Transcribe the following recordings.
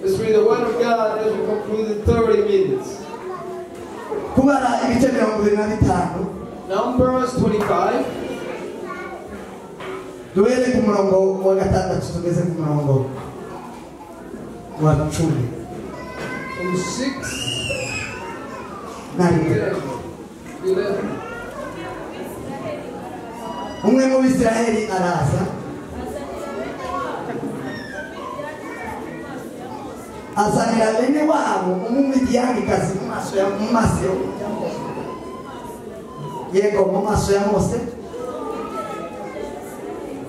Let's read the word of God as we conclude in 30 minutes. Numbers 25. Duele ku murongo wa gatandatu tugeze ku murongo wa 10. From 6 to 11. Umwe mu Bisiraheli araza azanira bene wabo umumidiyanikazi mu maso yego mu maso ya Mose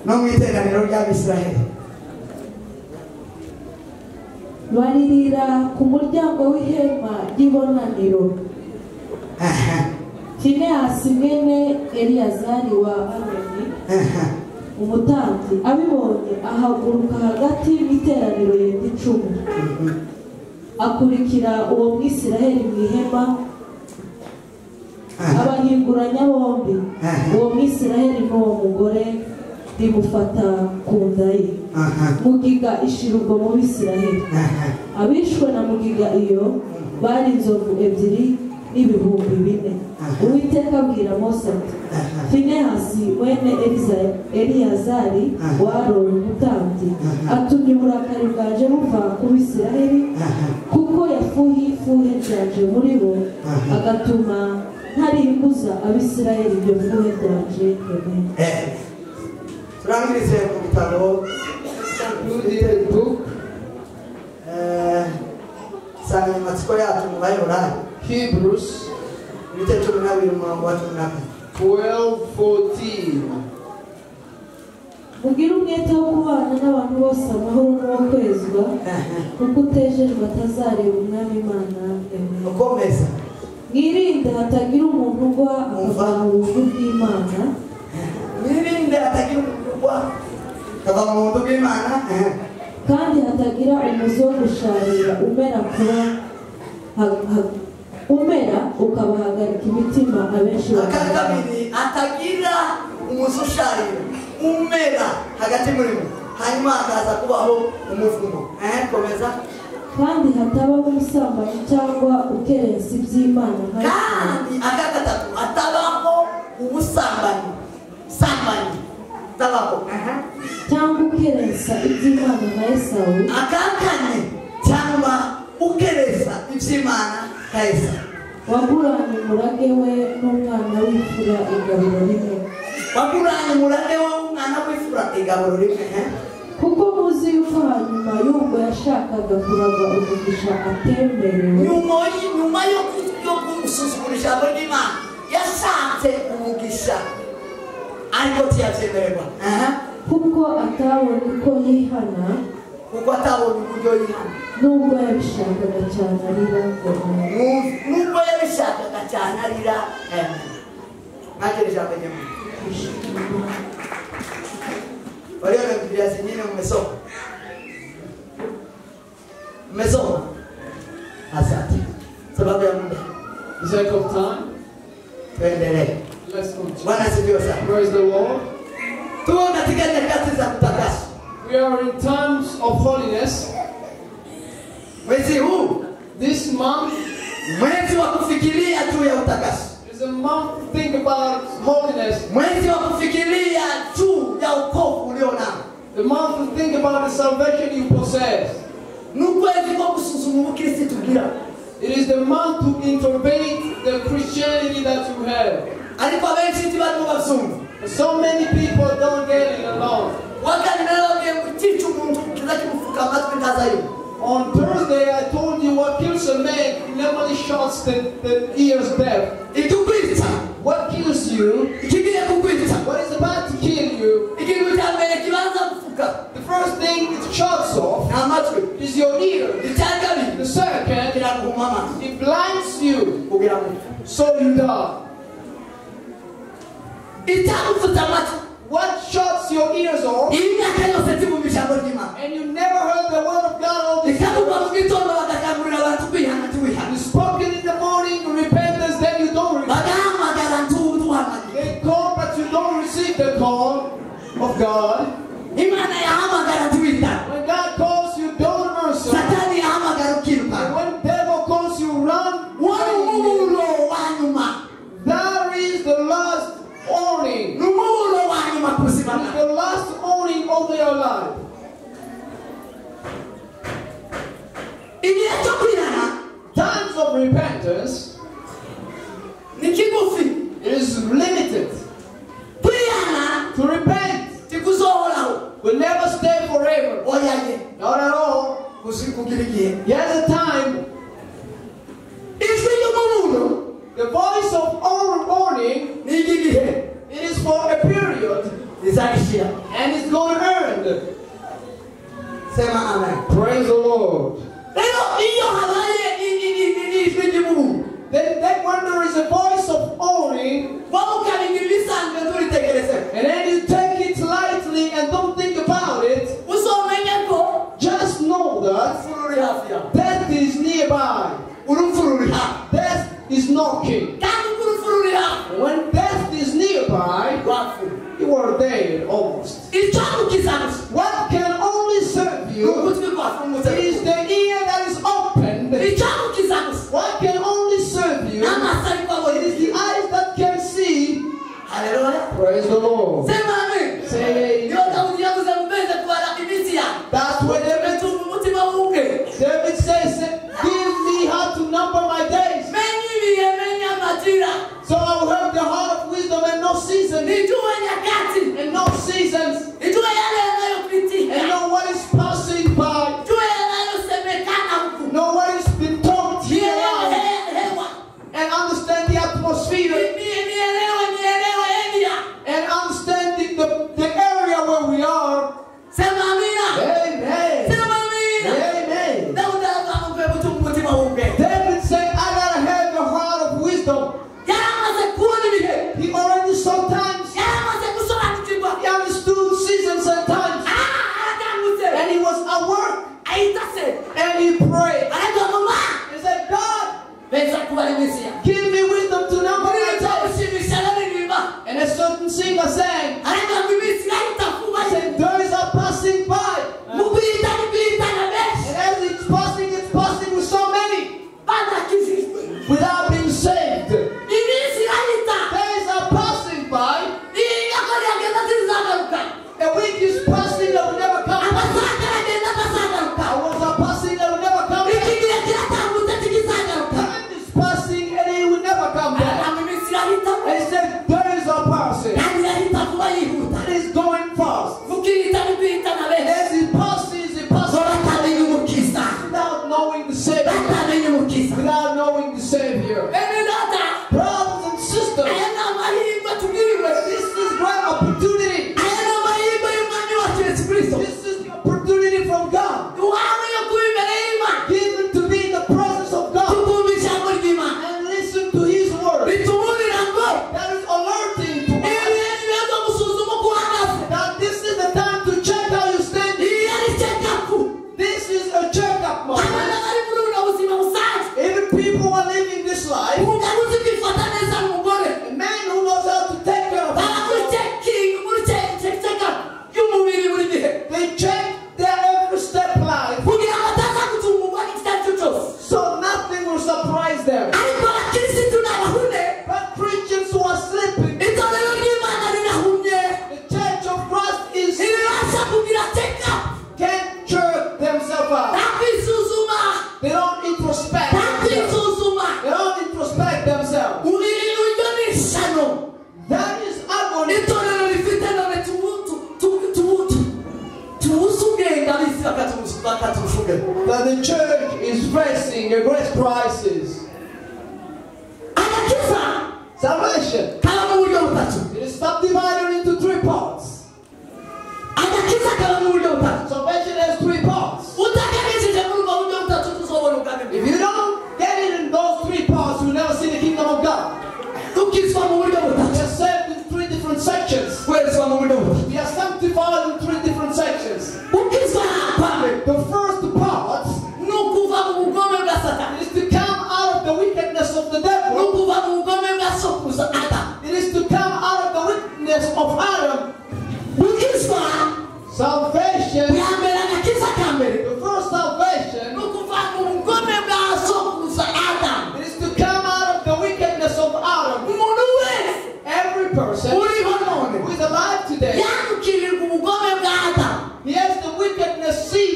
no mu iteraniro ry'Abisiraheli. Baririra ku muryango w'ihema ry'ibonaniro. Finehasi mwene Eliyazari wa Aroni umutambyi abibonye ahaguruka hagati y'iteraniro yenda 10 akurikira uwo Mwisiraheli mu ihema abahinguranya bombi uwo Mwisiraheli n'uwo mugore rimufata ku nda ye. Mugiga ishirubwo mu Bisiraheli. Abishwe na mugiga iyo bari inzovu 2 n'ibihumbi 4. Uwiteka abwira Mose ati Finehasi mwene Eliyazari wa Aroni umutambyi atumye uburakari bwaje buva ku Bisiraheli kuko yafuhiye ifuhe ryaje muri bo agatuma ntarimbuza Abisiraheli ibyo fuhe ryaje. Turangirize mu bitabo Concluded the book. Insanganyamatsiko yacu mu Bayibuli Hebrews 12:14. Mugira umwete wo kubana n'abantu bose amahoro no kwezwa kuko utejejwe atazareba umwami Imana. ukomeza Mwirinde hatagira umuntu ugwa akava mu buntu bw'Imana. mwirinde hatagira umuntu ugwa akava mu buntu bw'Imana kandi hatagira umuzi wo gusharira umera ukabahagarika imitima abenshi kabiri hatagira umuzi usharira umera hagati muri bo hanyuma hakaza kubaho umuvumo. Komeza. kandi hatabaho umusambanyi cyangwa ukerensa iby'Imana kandi gatatu hatabaho umusambanyi tabaho cyangwa ukerensa iby'Imana nka Esawu. Kane cyangwa ukereza iby'Imana nka Esawu. Waguranye umurage we n'umwana w'imfura igaburo rimwe. Kuko muzi yuko hanyuma y'ubwo yashakaga kuraga umugisha atemerewe. Nyuma yo gusuzugura ijambo ry'Imana yashatse umugisha ariko ntiyabyemererwa. Kuko atabonye uko yihana. Nubwo yabishakaga cyane arira. Nakira ijambo ry'Imana. Waliona Biblia zingine mmesoma. Asante. Sababu ya muda. Is that of time? Tuendelee. Let's continue. Bwana asifiwe sana. Praise the Lord. Tuko katika nyakati za kutakaswa. We are in times of holiness. Mwezi huu, this month, mwezi wa kufikiria juu ya utakaso. Is a month to think about holiness. Mwezi wa kufikiria juu ya wokovu ulionao. The month to think about the salvation you possess. It is the month to intervene the Christianity that you have. So many people don't get it along. On Thursday, I told you what kills a man normally shuts the ears deaf. What kills you? What is about to kill you? The first thing it shuts off is your ear. The second, it blinds you, so you die. What shuts your ears off? And you never heard the word of God all this time. You spoken in the morning, repentance, then you don't repent. They call, but you don't receive the call of God. When side. Times of repentance is limited. To repent will never stay forever. Not at all. Here's a time. The voice of warning, it is for a period. And it's going to end. Praise the Lord. Then when there is a voice of warning, and then you take it lightly and don't think about it, just know that death is nearby. Death is knocking. When death is nearby, you are dead almost. What can only serve you is the ear that is opened. What can only serve you is the eyes that can see. Praise the Lord. Say that's what David says, give me how to number my days, so I will have the heart of wisdom and no season, and no seasons, and know what is passing by, know what has been talked here, and understand the atmosphere, and understand the area where we are. Amen. Amen. David said, I gotta have the heart of wisdom. He already saw times. He understood seasons and times. And he was at work. And he prayed. He said, God, give me wisdom to number my days. And a certain singer sang, he said, days are passing by. And as it's passing with so many without being saved. Days are passing by. A week is passing that will never come back. Hours are passing that will never come back. Time is passing and it will never come back. And he said, days are passing. And it's going fast. As it passes without knowing the Savior. Without knowing the Savior. Brothers and sisters, this is great opportunity. This is the opportunity from God, given to be in the presence of God and listen to His word. That is alerting to us that this is the time to check how you stand. This is a checkup moment. Even people who are living this life, a man who knows how to take care of himself, they check their every step life, so nothing will surprise them. But Christians who are sleeping, the Church of Christ can't jerk themselves out. They don't introspect themselves. They don't introspect themselves. That is agony. That the church is facing a great crisis. Salvation, it is subdivided into 3 parts. Salvation has 3 parts. If you don't get it in those 3 parts, you'll never see the kingdom of God. We are saved in 3 different sections. We are sanctified in 3 different sections. The first part is to come out of the wickedness of the devil. It is to come out of the wickedness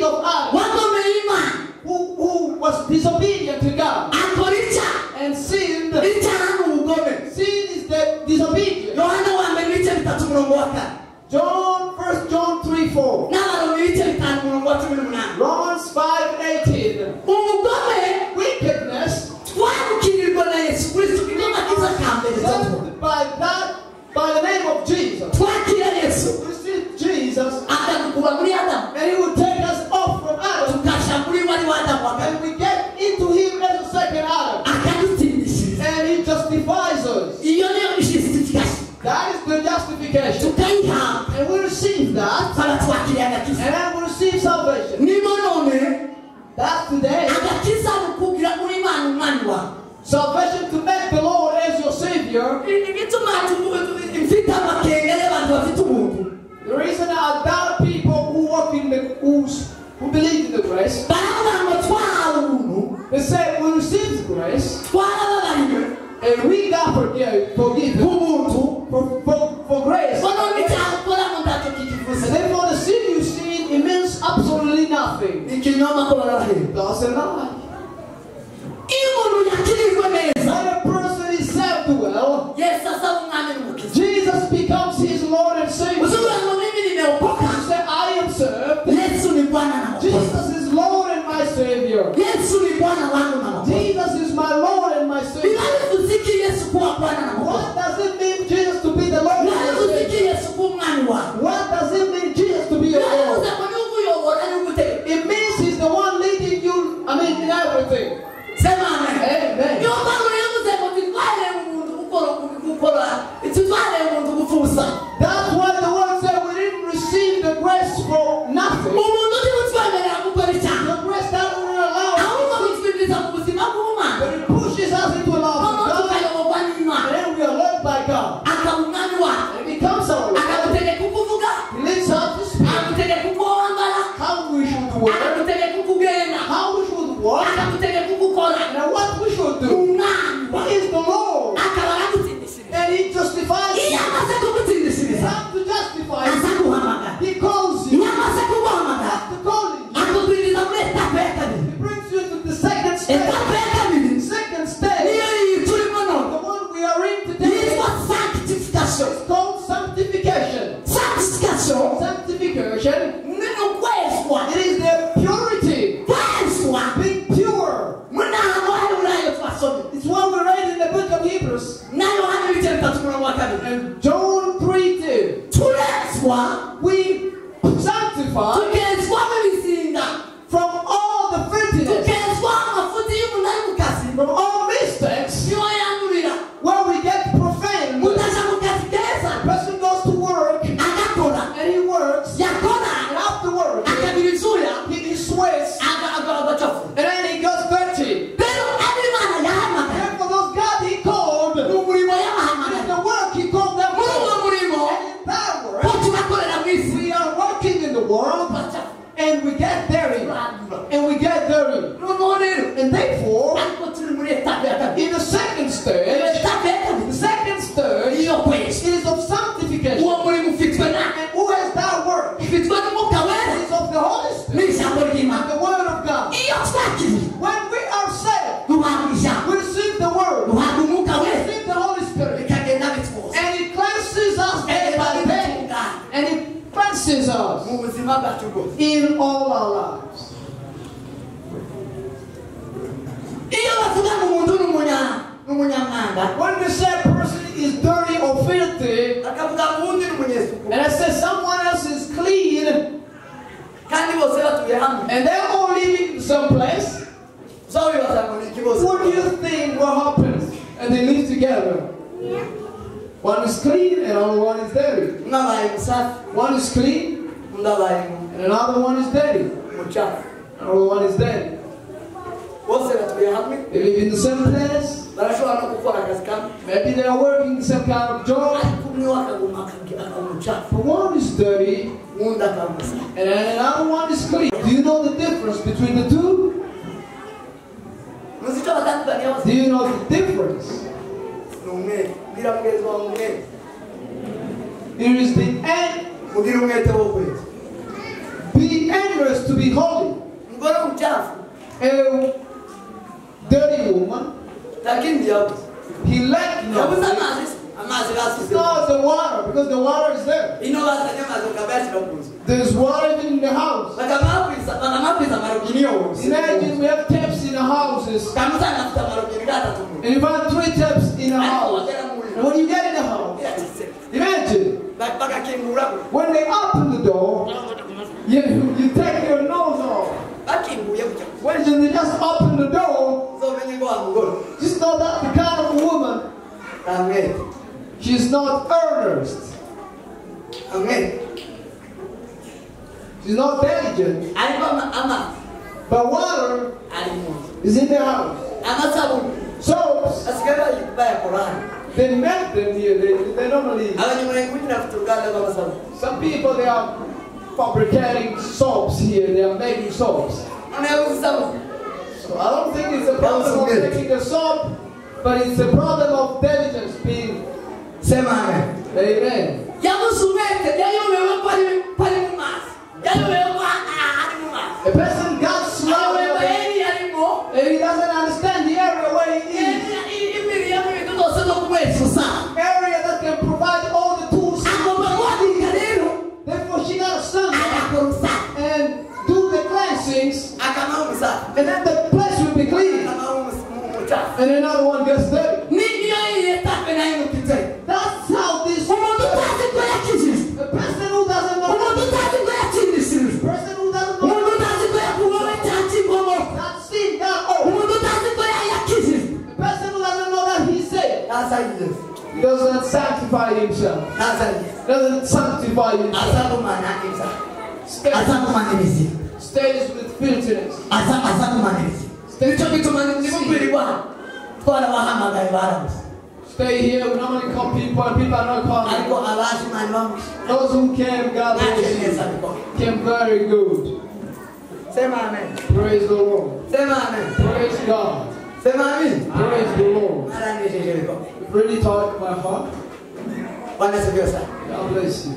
of Adam, who was disobedient to God and sinned. Sin is the disobedience. First John 3:4. Romans 5:18. Wickedness. By the name of Jesus. Receive Jesus. And he will take us off from Adam. And we get into him as a second Adam. And he justifies us. That is the justification. And we receive that. And then we receive salvation. That's today. Salvation to make the Lord as your Savior. The reason I doubt people who walk in the who believe in the grace. They say we receive the grace. And we got forgiven for grace. And therefore the sin you see, it means absolutely nothing. Doesn't lie. When a person is saved well, Jesus becomes his Lord and Savior. You say, I am served. Jesus is Lord and my Savior. Jesus is my Lord and my Savior. What does it mean Jesus to be the Lord and my Savior? What does it mean Jesus to be your Lord? It means he's the one leading you, in everything. Amen. That's why the word said we didn't receive the grace for nothing. The grace that will allow us, but it pushes us into love of God, and then we are loved by God. And it becomes our Lord. He leads us to speak how we should work, how we should walk, and what we should do. He is the Lord. And he justifies you. He has to justify you. He calls you. After calling you, he brings you to the second stage. Second stage. The one we are in today. It's called sanctification. Sanctification. It is the purity. Being pure. It's what we read in the book of Hebrews. And John 3:2. We sanctify from all the filthiness, from all mistakes, where we get profane. The person goes to work and he works, and after work he sweats, and then he goes dirty. And for those God he called, and the work he called them for, and in that work we are working in the world, and we get dirty, and therefore in the second stage is of sanctification. And who has that work? It is of the Holy Spirit and the Word of God. When we are saved, we receive the Word, we receive the Holy Spirit, and it cleanses us day by day, and it cleanses us in all our lives. When we say a person is dirty or filthy, and I say someone else is clean, and they're all living someplace, what do you think will happen? And they live together. One is clean and another one is dirty. One is clean and another one is dirty. Another one is dirty. They live in the same place. Maybe they are working the same kind of job. But one is dirty and then another one is clean. Do you know the difference between the two? Do you know the difference? Here is the end. Be angry dangerous to be holy. A dirty woman, he lacked nothing. It's not the water, because the water is there. There's water in the house. Imagine we have taps in the houses. And you find 3 taps in the house. And when you get in the house, imagine when they open the door, you take your nose off. When they just open the door, just know that the kind of woman, she's not earnest. She's not diligent. But water is in the house. Soaps, they make them here. They normally. Some people, they are fabricating soaps here. They are making soaps. So I don't think it's a problem of making a soap, but it's a problem of diligence being. Amen. A person got slow and he doesn't understand the area where he is. Area that can provide all the tools. Therefore, she got to stand and do the cleansings, and then the place will be clean. And another one gets dirty. That's how this works. A person who doesn't know. A person who doesn't know. That's sin, that oath. A person who doesn't know that he's saved. He doesn't sanctify himself. Doesn't sanctify himself. Stays with filthiness. Stay here. We normally call people and people are not calling. Those who came, God bless you. Came very good. Say amen. Praise the Lord. Say amen. Praise God. Say amen. Praise the Lord. It really touched my heart. God bless you.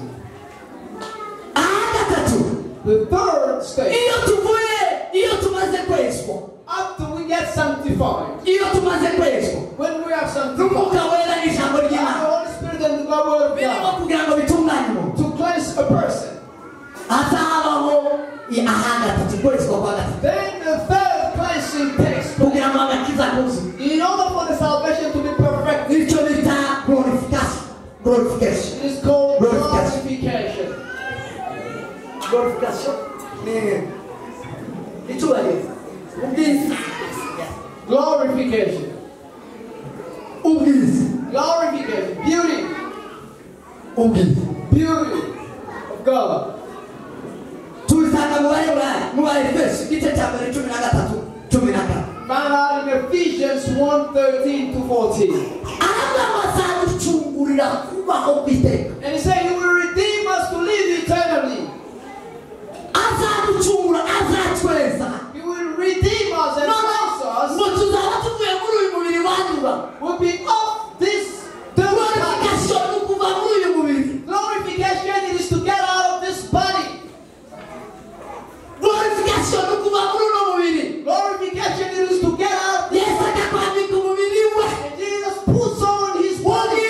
The third stage. After we get sanctified. When we are sanctified. The Holy Spirit and the Word of God. To cleanse a person. Then the third cleansing takes place. In order for the salvation to be perfect. It is called glorification. Glorification. Glorification. Beauty. Beauty of God. Found out in Ephesians 1:13 to 14. And he said he will redeem us to live eternally. He will redeem us and cleanse us. We'll be off this glorification. Glorification is to get out of this body. Glorification is to get out of this body. And Jesus puts on his body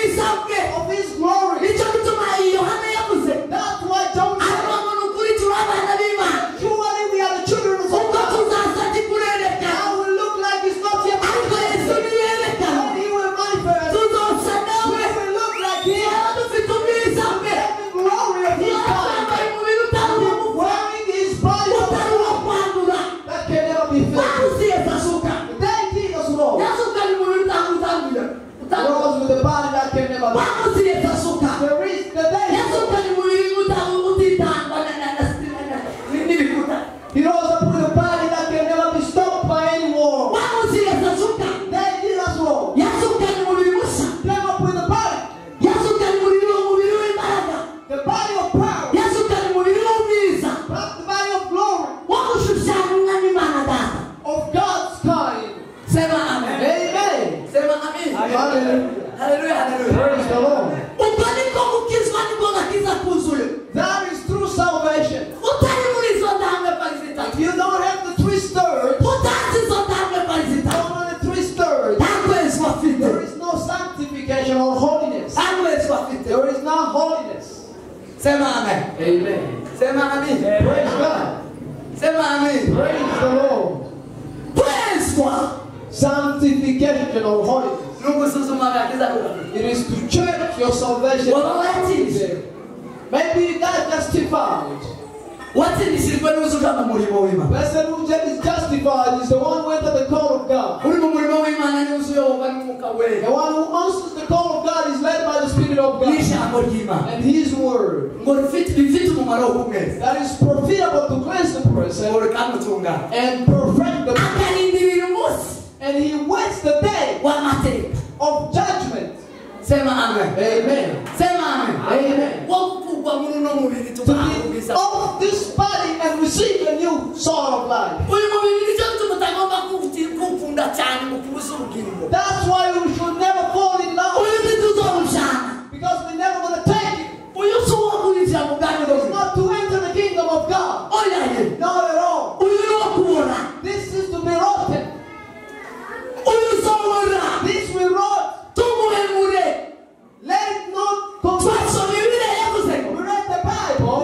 of his glory. That's why John said, surely we are the children of God. Now we look like it's not yet manifest. When he will manifest, we will look like him. The glory of his body. Wearing his body of glory that can never be filled. The day Jesus rose with the body that can never be filled. There is the day he rose up with a body that can never be stopped by any war. Then Jesus rose. Came up with a body. The body of power. Not the body of glory. Of God's kind. Amen. Hallelujah. Praise the Lord. That is true salvation. Sema amen. Amen. Sema amen. Praise God. Sema amen. Praise the Lord. Praise God. Sanctification or holiness. It is to check your salvation. Maybe you got justified. Person who is justified is the one who entered the call of God. The one who answers the call of God is led by the Spirit of God and His Word. That is profitable to cleanse the person and perfect the person. And He waits the day of judgment. Amen. Amen. Amen. To be off this body and receive a new sort of life. That's why we should never fall in love. Because we're never going to take it. It's not to enter the kingdom of God. Not at all. This is to be rotten. This will rot. Let it not come. We read the Bible.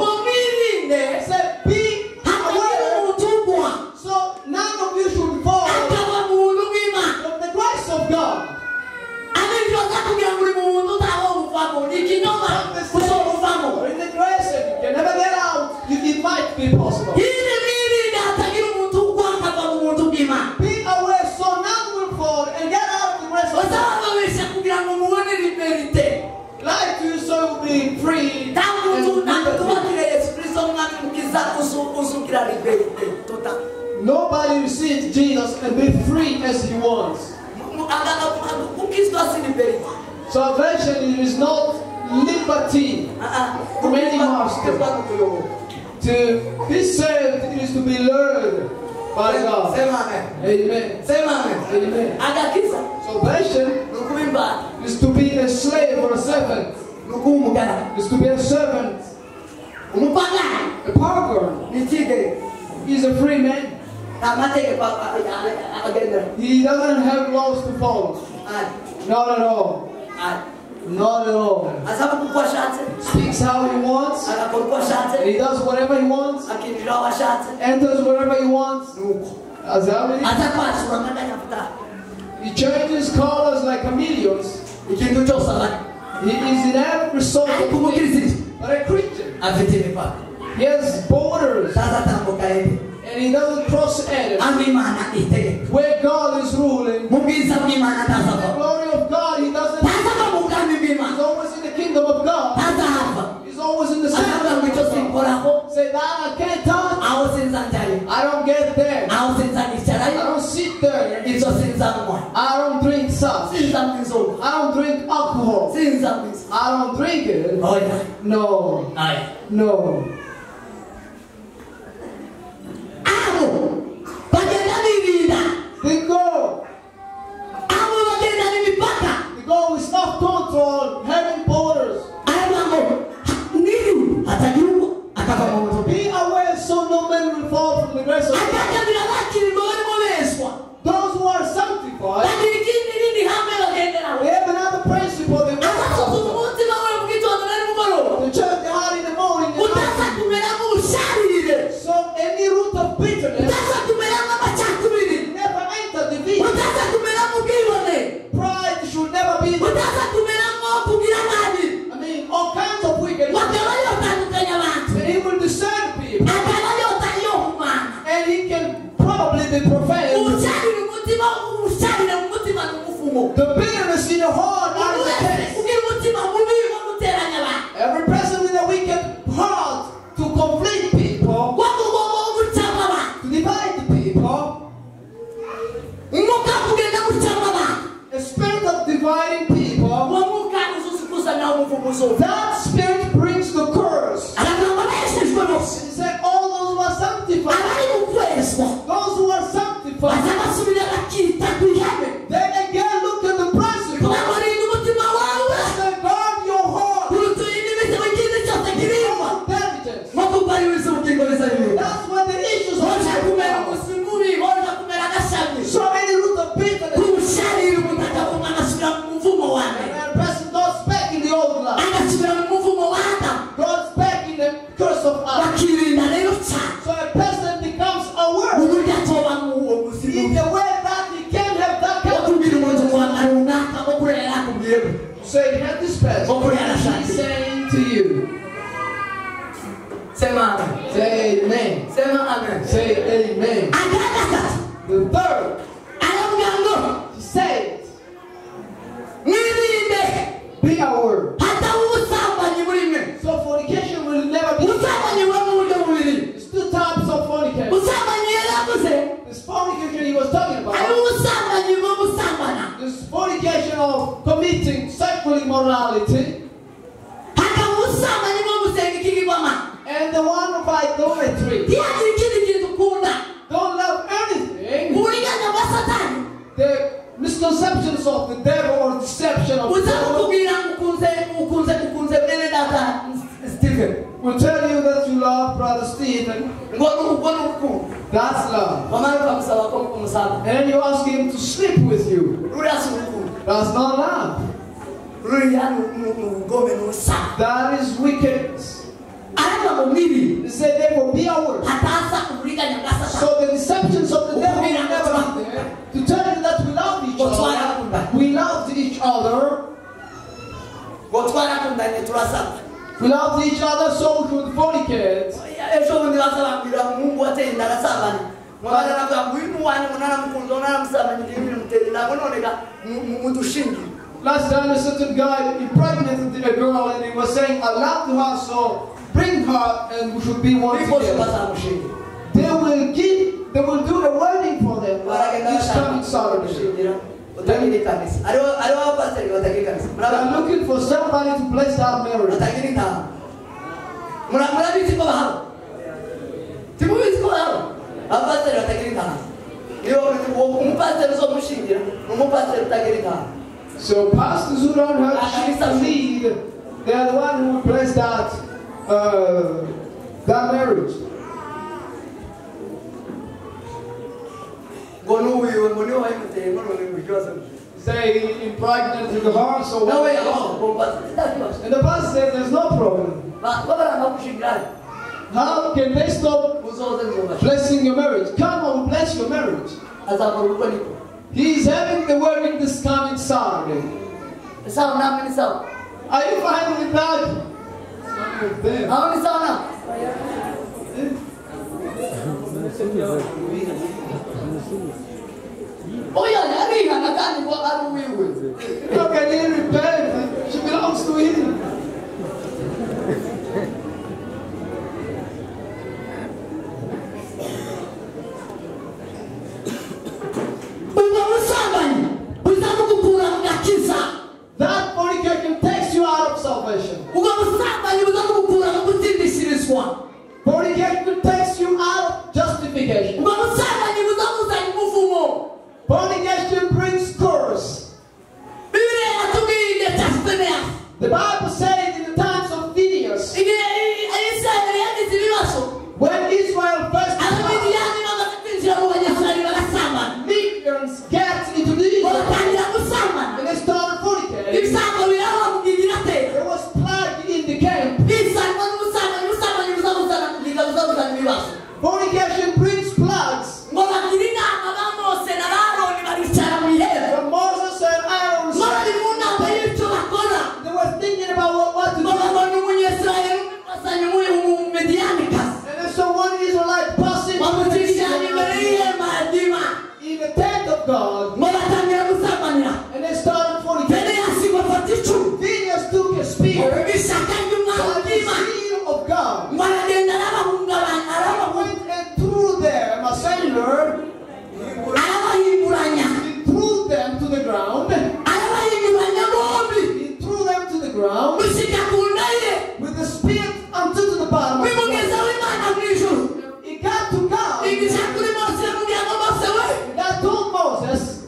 It said, be aware. So none of you should fall from the grace of God. In the grace, you can never get out. It might be possible. Be aware so none will fall and get out of the grace of God. Life to you so will be free. Nobody receives Jesus and be free as he wants. Salvation is not liberty from any master. To be saved is to be learned by God. Amen. Amen. Salvation is to be a slave or a servant. Is to be a servant. A pauper is a free man. He doesn't have laws to follow. Not at all. Not at all. Speaks how he wants. And he does whatever he wants. Enters wherever he wants. He changes colors like chameleons. He is in every sort of thing. But a Christian. He has borders. And he doesn't cross Adam. Where God is ruling, the glory of God, he doesn't. He's always in the kingdom of God. He's always in the center. Say that I can't touch. I don't get there. I don't sit there. I don't drink such. I don't drink alcohol. I don't drink it. No. No. They go with self-control, having borders. Be aware so no man will fall from the grace of God. Those who are sanctified, they have another principle. They to church the heart in the morning. So any root of bitterness never enter the vision. Pride should never be there. I mean, all kinds of wickedness. And he will discern people. And he can probably be profane. The bitterness in the heart are the case. Every person with a wicked heart to conflict people, to divide the people. A spirit of dividing people. That spirit brings the curse. He said, all those who are sanctified, those who are sanctified, they again look at the principle. They say, guard your heart. That's when the issues are. So many root of bitterness. And the person goes back in the old life. Goes back The third, he said, be aware. So fornication will never be. There's two types of fornication. This fornication he was talking about. This fornication of committing sexual immorality. And the one of idolatry. Don't love anything. The misconceptions of the devil or deception of the devil will tell you that you love Brother Stephen. That's love. And then you ask him to sleep with you. That's not love. That is wickedness. He said, therefore, be aware. So the deceptions of the devil will never be there to tell you that we love each other. We loved each other. We loved each other, so we should fornicate. Last time a certain guy impregnated a girl and he was saying, I love her, so bring her and we should be one together. They will do a wedding for them this coming Saturday. They're looking for somebody to bless that marriage. So pastors who don't have to lead, they are the one who will bless that marriage. Say impregnated her, so and the pastor said there's no problem. How can they stop blessing your marriage? Come on, bless your marriage. He's having the wedding this coming Saturday. Are you fine with that? How many sound oh yeah, How can he repent? She belongs to him. That fornication takes you out of salvation. Fornication takes you out of justification. Fornication brings curse. The Bible says in the times of Phineas, when Israel first Midians get into the Israel and they started fornicating, there was plague in the camp. Fornication brings plagues. When Moses and Aaron they were thinking about what to do. And then so one Israelite passing in the tent of God, and they started fornicating. Phineas took a spear by the seal of God. And went and threw them a sailor. He threw them to the ground. He threw them to the ground with the spear unto the bottom. He got to God. God told Moses,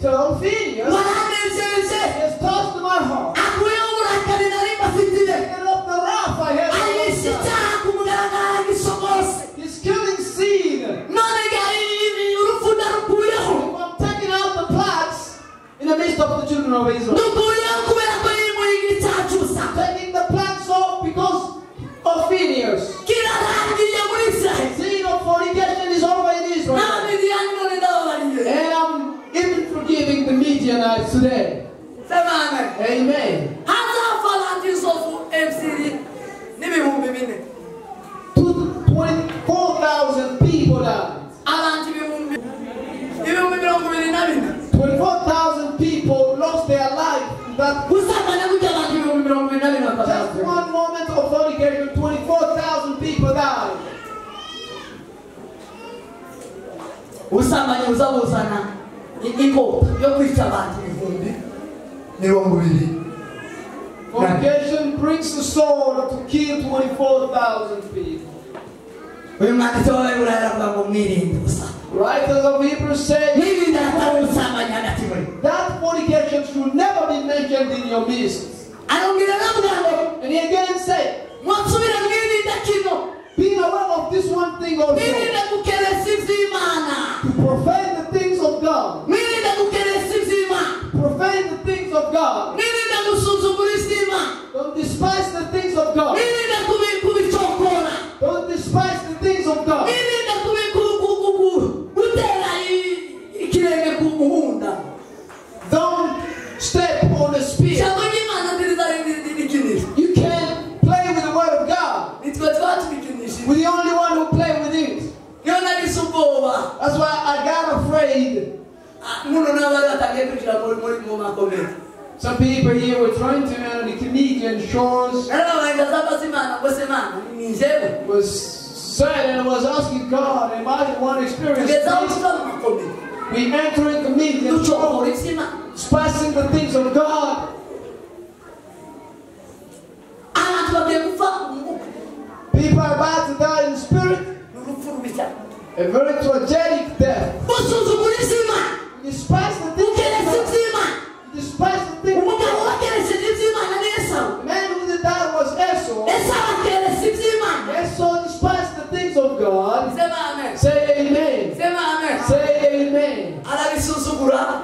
told Phineas, he has touched my heart. And of the wrath I have he's killing seed. I'm taking out the plagues in the midst of the children of Israel. Taking the plagues off because of Phineas. Sin of fornication is over in Israel. And I'm even forgiving the Midianites today. Amen. 24,000 people died. ubusambanyi buzabuzana inkota yo kwica abantu ibihumbi 20. Fornication brings the sword to kill 24,000 people. Writers of Hebrews say that fornication should never be mentioned in your midst. And he again said, being aware of this one thing also, to profane the things of God, profane the things of God, don't despise the things of God, don't despise the things of God. Don't step on the spear. You can't play with the word of God. We're the only one who play with it. That's why I got afraid. Some people here were trying to enter the comedian shores. Was sad and was asking God, am I the one experiencing this? We enter in comedian shores, despising the things of God. People are about to die in spirit. A very tragic death. You despise the things of God. You despise the things of God. The man who did that was Esau. Esau despised the things of God. Say amen. Say amen.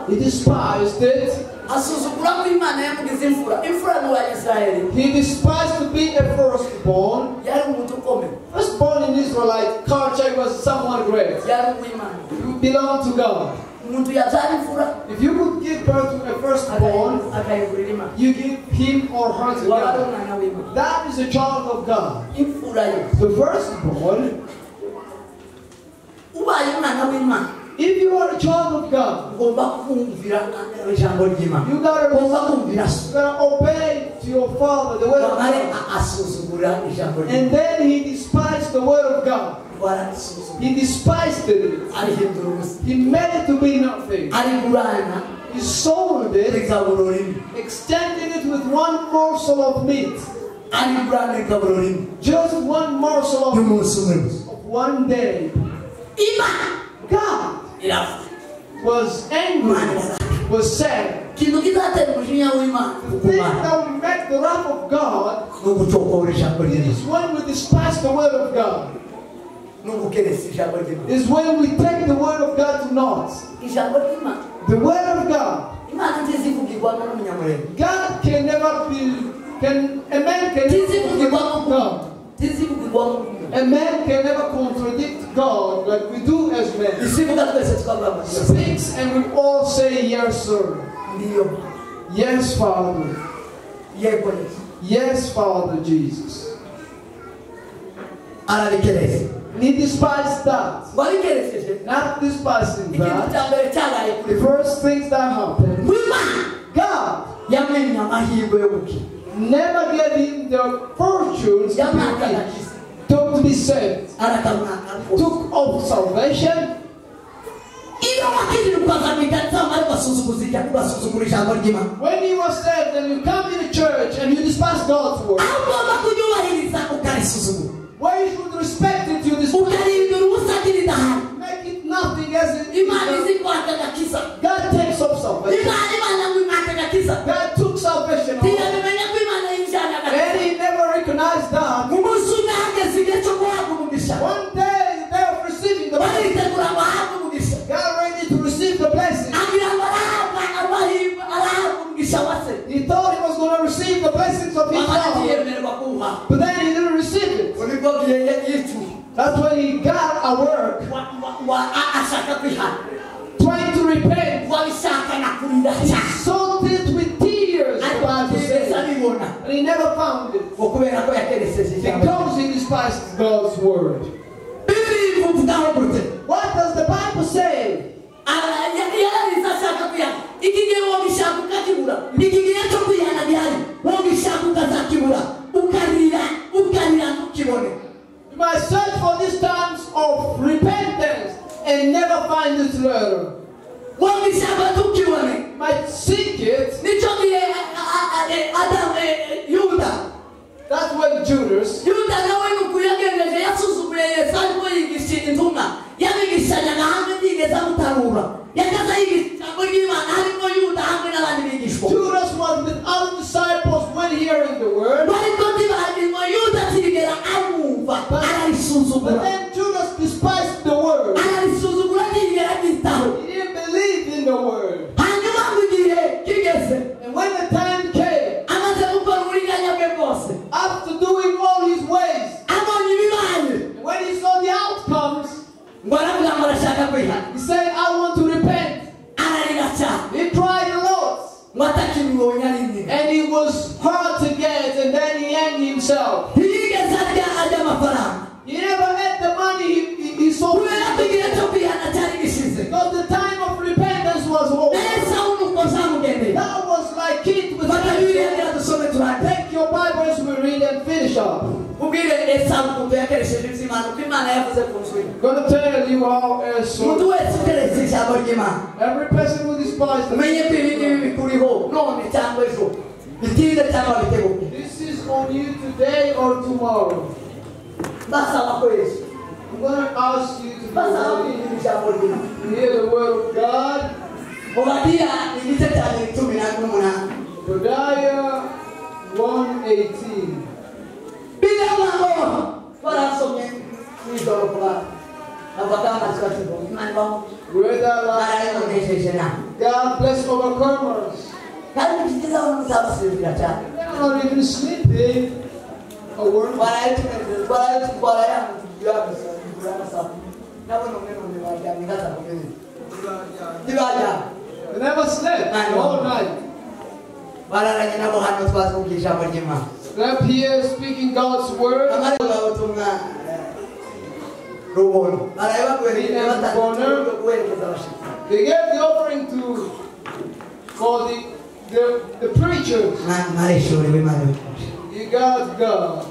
He despised it. He despised to be a firstborn. Firstborn in Israelite culture was someone great. You belong to God. If you would give birth to a firstborn, you give him or her to God. That is a child of God. The firstborn, if you are a child of God, you gotta obey to your father, the word of God. And then he despised the word of God. He despised it. He made it to be nothing. He sold it, extending it with one morsel of meat. Just one morsel of one day. God was angry, was sad. The thing that will make the wrath of God is when we despise the word of God. Is when we take the word of God to naught. The word of God. God can never be, a man can never contradict God. A man can never contradict God like we do as men. Speaks and we all say yes, sir. Yes, Father. Yes, Father Jesus. He despised that. Not despising that. The first things that happened, God never gave him the fortunes to be saved. Took of salvation. When he was saved and you come in the church and you despise God's word, why you should respect it, you despise it. Make it nothing as it is. God takes up salvation. God took salvation away. And he never recognized that. One day they were receiving the blessing. God ready to receive the blessing. He thought he was going to receive the blessings of his father, but then he didn't receive it. That's when he got a work, trying to repent. He sought it with tears, the Bible says, and he never found it because he despised God's word. What does the Bible say? You must search for these times of repentance and never find this letter. Might seek it. That's when Judas. Judas was with other disciples when hearing the word. But then Judas despised the word. He didn't believe in the word. And when the time came, after doing all his ways, and when he saw the outcomes, he said, I want to repent. He cried a lot. And he was hard to get, and then he hanged himself. He never had the money he saw. Because the time of repentance was over. That was like it with take your Bibles, we read and finish up. I'm going to tell you how every person who despises the this is on you today or tomorrow. I'm going to ask you to be ready to hear the word of God. Hosea 1:18. God bless overcomers. They're not even sleeping. A word. They never slept all night. They're here speaking God's word. They gave the offering for the preachers. You got God.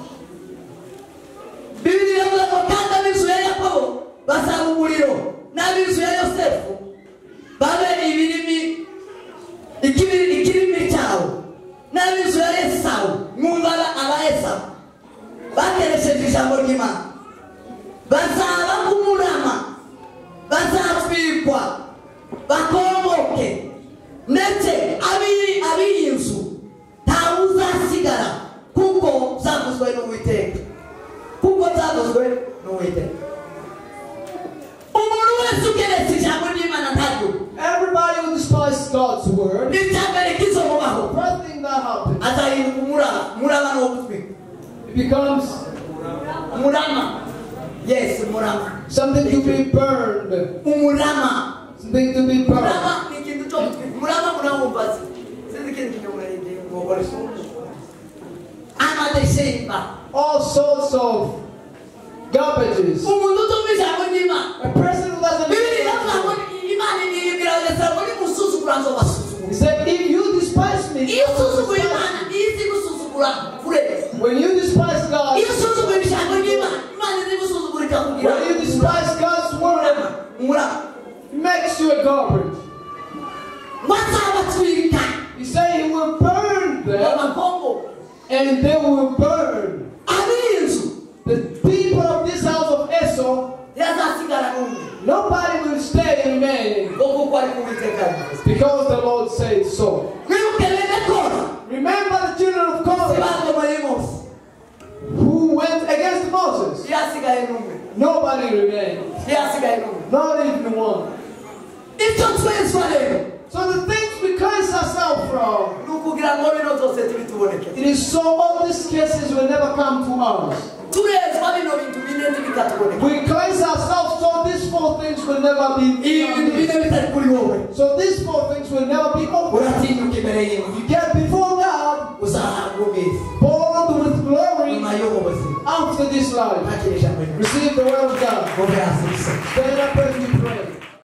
Everybody who despises God's word, the first thing that happens, it becomes yes, something to be burned. Something to be burned. All sorts of garbages. A person who doesn't he said, if you despise me, when you despise God, when you despise God's word, it makes you a garbage. He said he will burn them, and they will burn. The people of this house of Esau, nobody will stay and remain because the Lord said so. Remember the children of Korah who went against Moses. Nobody remained. Not even one. So the things we cleanse ourselves from, it is so all these cases will never come to us. We cleanse ourselves so these four things will never be. So these four things will never be open. You get before God, born with glory after this life. Receive the word of God.